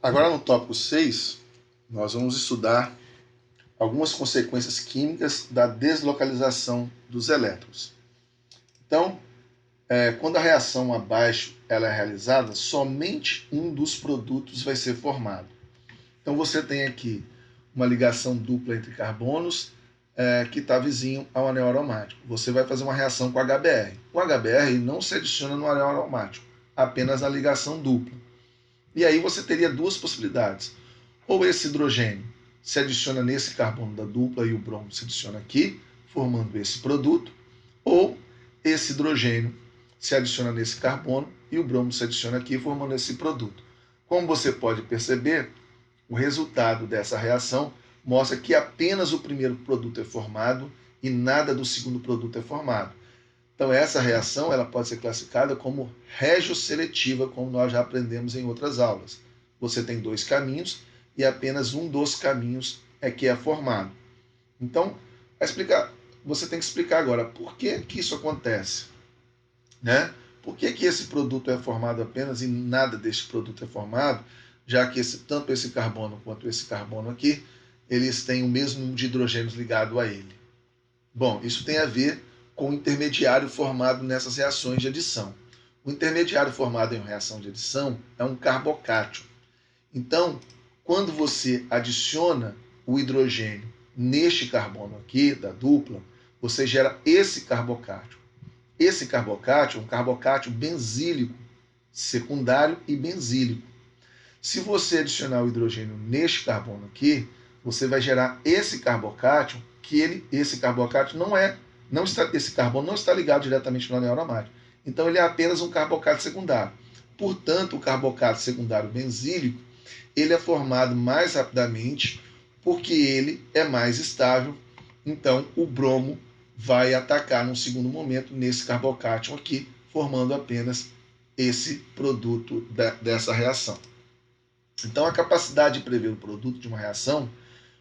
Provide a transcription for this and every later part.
Agora no tópico 6, nós vamos estudar algumas consequências químicas da deslocalização dos elétrons. Então, quando a reação abaixo ela é realizada, somente um dos produtos vai ser formado. Então você tem aqui uma ligação dupla entre carbonos que está vizinho ao anel aromático. Você vai fazer uma reação com HBr. O HBr não se adiciona no anel aromático, apenas na ligação dupla. E aí você teria duas possibilidades. Ou esse hidrogênio se adiciona nesse carbono da dupla e o bromo se adiciona aqui, formando esse produto, ou esse hidrogênio se adiciona nesse carbono e o bromo se adiciona aqui, formando esse produto. Como você pode perceber, o resultado dessa reação mostra que apenas o primeiro produto é formado e nada do segundo produto é formado. Então essa reação ela pode ser classificada como regioseletiva, como nós já aprendemos em outras aulas. Você tem dois caminhos e apenas um dos caminhos é que é formado. Então, você tem que explicar agora por que isso acontece. Né? Por que esse produto é formado apenas e nada deste produto é formado, já que tanto esse carbono quanto esse carbono aqui, eles têm o mesmo número de hidrogênios ligado a ele? Bom, isso tem a ver com o intermediário formado nessas reações de adição. O intermediário formado em uma reação de adição é um carbocátion. Então, quando você adiciona o hidrogênio neste carbono aqui, da dupla, você gera esse carbocátion. Esse carbocátion é um carbocátion benzílico, secundário e benzílico. Se você adicionar o hidrogênio neste carbono aqui, você vai gerar esse carbocátion, que esse carbocátion esse carbono não está ligado diretamente no anel aromático. Então ele é apenas um carbocátion secundário. Portanto, o carbocátion secundário benzílico, ele é formado mais rapidamente porque ele é mais estável. Então o bromo vai atacar num segundo momento nesse carbocátion aqui, formando apenas esse produto dessa reação. Então a capacidade de prever o produto de uma reação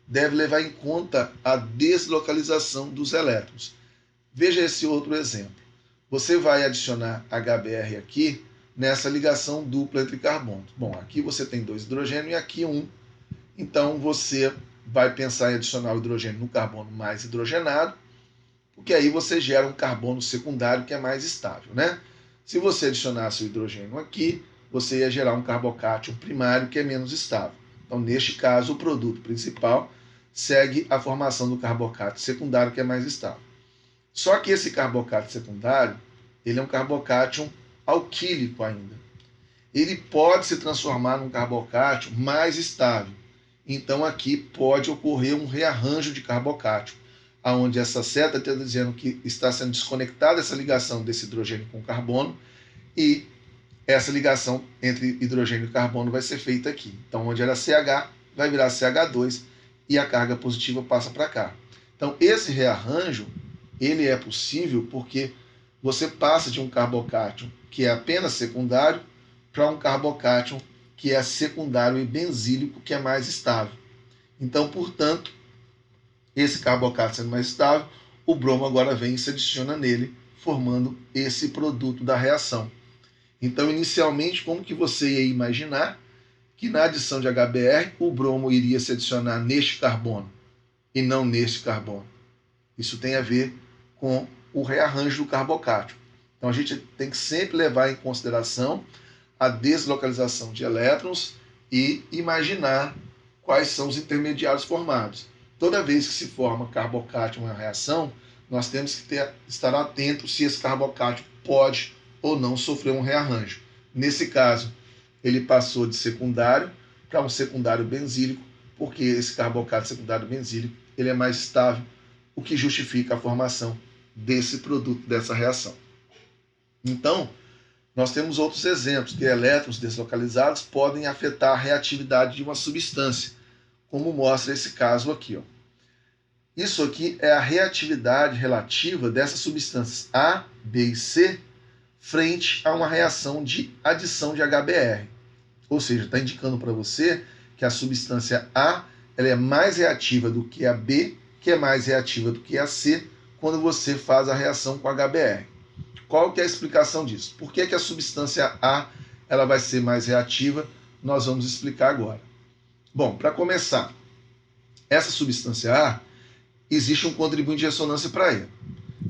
deve levar em conta a deslocalização dos elétrons. Veja esse outro exemplo. Você vai adicionar HBr aqui nessa ligação dupla entre carbonos. Bom, aqui você tem dois hidrogênios e aqui um. Então você vai pensar em adicionar o hidrogênio no carbono mais hidrogenado, porque aí você gera um carbono secundário que é mais estável, né? Se você adicionasse o hidrogênio aqui, você ia gerar um carbocátion primário que é menos estável. Então, neste caso, o produto principal segue a formação do carbocátion secundário que é mais estável. Só que esse carbocátion secundário, ele é um carbocátion alquílico ainda. Ele pode se transformar num carbocátion mais estável. Então, aqui pode ocorrer um rearranjo de carbocátion, onde essa seta está dizendo que está sendo desconectada essa ligação desse hidrogênio com carbono e essa ligação entre hidrogênio e carbono vai ser feita aqui. Então, onde era CH, vai virar CH2 e a carga positiva passa para cá. Então, esse rearranjo, ele é possível porque você passa de um carbocátion que é apenas secundário para um carbocátion que é secundário e benzílico, que é mais estável. Então, portanto, esse carbocátion sendo mais estável, o bromo agora vem e se adiciona nele, formando esse produto da reação. Então, inicialmente, como que você ia imaginar que na adição de HBr, o bromo iria se adicionar neste carbono e não neste carbono? Isso tem a ver com o rearranjo do carbocátion. Então, a gente tem que sempre levar em consideração a deslocalização de elétrons e imaginar quais são os intermediários formados. Toda vez que se forma carbocátion em uma reação, nós temos que estar atentos se esse carbocátion pode ou não sofrer um rearranjo. Nesse caso, ele passou de secundário para um secundário benzílico, porque esse carbocátion secundário benzílico ele é mais estável, o que justifica a formação desse produto, dessa reação. Então, nós temos outros exemplos, que elétrons deslocalizados podem afetar a reatividade de uma substância, como mostra esse caso aqui. Ó. Isso aqui é a reatividade relativa dessas substâncias A, B e C frente a uma reação de adição de HBr. Ou seja, está indicando para você que a substância A ela é mais reativa do que a B, que é mais reativa do que a C, quando você faz a reação com HBr. Qual que é a explicação disso? Por que a substância A ela vai ser mais reativa nós vamos explicar agora. Bom, para começar, essa substância A, existe um contribuinte de ressonância para ela.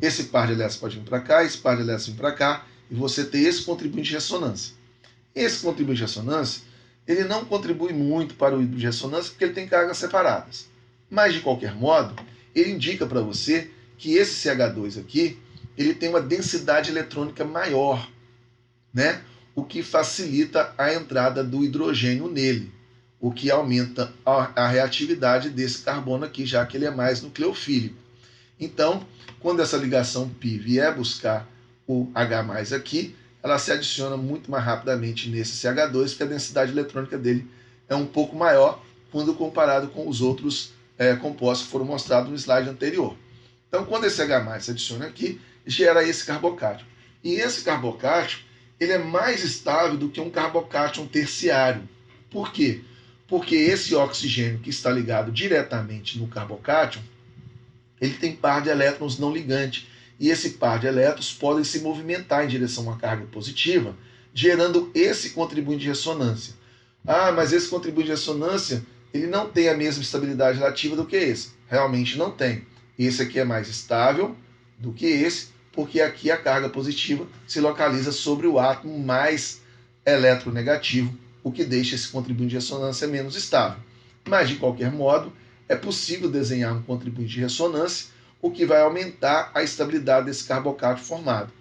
Esse par de elétrons pode vir para cá, esse par de elétrons vir para cá, e você tem esse contribuinte de ressonância. Esse contribuinte de ressonância, ele não contribui muito para o híbrido de ressonância porque ele tem cargas separadas. Mas, de qualquer modo, ele indica para você que esse CH2 aqui, ele tem uma densidade eletrônica maior, né? O que facilita a entrada do hidrogênio nele, o que aumenta a reatividade desse carbono aqui, já que ele é mais nucleofílico. Então, quando essa ligação π vier buscar o H+ aqui, ela se adiciona muito mais rapidamente nesse CH2, porque a densidade eletrônica dele é um pouco maior quando comparado com os outros compostos que foram mostrados no slide anterior. Então, quando esse H+ se adiciona aqui, gera esse carbocátion. E esse carbocátion, ele é mais estável do que um carbocátion terciário. Por quê? Porque esse oxigênio que está ligado diretamente no carbocátion, ele tem par de elétrons não ligante. E esse par de elétrons podem se movimentar em direção a uma carga positiva, gerando esse contribuinte de ressonância. Ah, mas esse contribuinte de ressonância, ele não tem a mesma estabilidade relativa do que esse. Realmente não tem. Esse aqui é mais estável do que esse, porque aqui a carga positiva se localiza sobre o átomo mais eletronegativo, o que deixa esse contribuinte de ressonância menos estável. Mas, de qualquer modo, é possível desenhar um contribuinte de ressonância, o que vai aumentar a estabilidade desse carbocátion formado.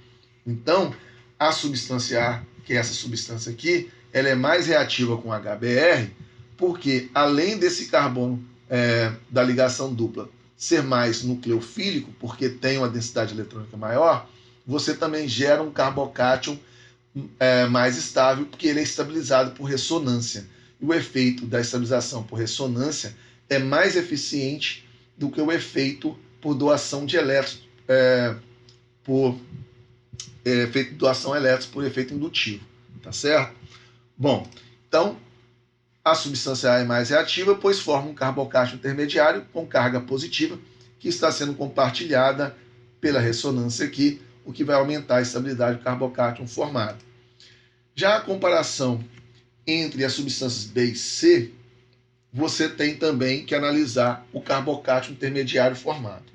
Então, a substância A, que é essa substância aqui, ela é mais reativa com HBr, porque além desse carbono da ligação dupla ser mais nucleofílico, porque tem uma densidade eletrônica maior, você também gera um carbocátion mais estável, porque ele é estabilizado por ressonância. E o efeito da estabilização por ressonância é mais eficiente do que o efeito por doação de elétrons, efeito de doação de elétrons por efeito indutivo, tá certo? Bom, então a substância A é mais reativa, pois forma um carbocátion intermediário com carga positiva que está sendo compartilhada pela ressonância aqui, o que vai aumentar a estabilidade do carbocátion formado. Já a comparação entre as substâncias B e C, você tem também que analisar o carbocátion intermediário formado.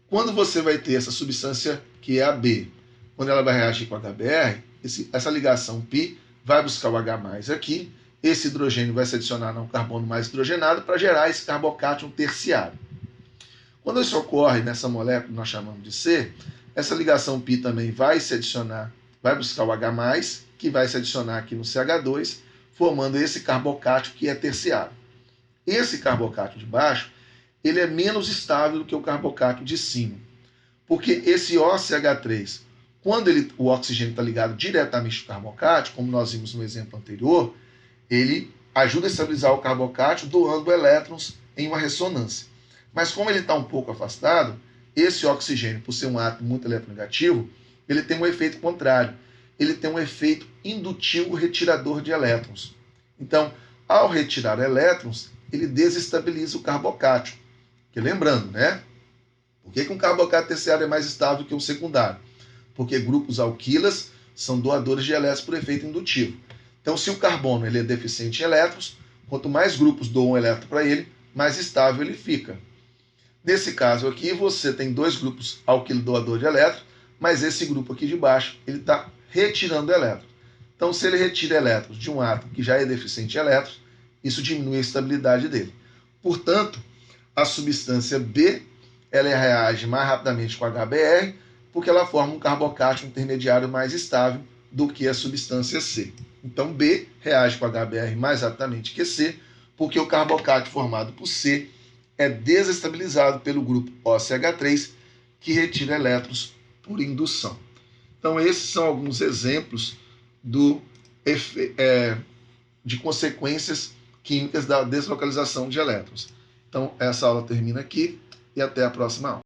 Quando você vai ter essa substância que é a B, quando ela vai reagir com HBr, essa ligação π vai buscar o H+ aqui, esse hidrogênio vai se adicionar a um carbono mais hidrogenado para gerar esse carbocátion terciário. Quando isso ocorre nessa molécula que nós chamamos de C, essa ligação π também vai se adicionar, vai buscar o H+, que vai se adicionar aqui no CH2, formando esse carbocátion que é terciário. Esse carbocátion de baixo, ele é menos estável do que o carbocátion de cima, porque esse OCH3, quando o oxigênio está ligado diretamente no carbocátion, como nós vimos no exemplo anterior, ele ajuda a estabilizar o carbocátion doando elétrons em uma ressonância. Mas como ele está um pouco afastado, esse oxigênio, por ser um átomo muito eletronegativo, ele tem um efeito contrário. Ele tem um efeito indutivo retirador de elétrons. Então, ao retirar elétrons, ele desestabiliza o carbocátion. Porque lembrando, né? Por que um carbocátion terciário é mais estável que o secundário? Porque grupos alquilas são doadores de elétrons por efeito indutivo. Então, se o carbono ele é deficiente em elétrons, quanto mais grupos doam elétron para ele, mais estável ele fica. Nesse caso aqui, você tem dois grupos alquilo doador de elétrons, mas esse grupo aqui de baixo, ele está retirando elétrons. Então, se ele retira elétrons de um átomo que já é deficiente em elétrons, isso diminui a estabilidade dele. Portanto, a substância B, ela reage mais rapidamente com HBr, porque ela forma um carbocátion intermediário mais estável do que a substância C. Então, B reage com HBr mais rapidamente que C, porque o carbocátion formado por C é desestabilizado pelo grupo OCH3, que retira elétrons por indução. Então, esses são alguns exemplos de consequências químicas da deslocalização de elétrons. Então, essa aula termina aqui e até a próxima aula.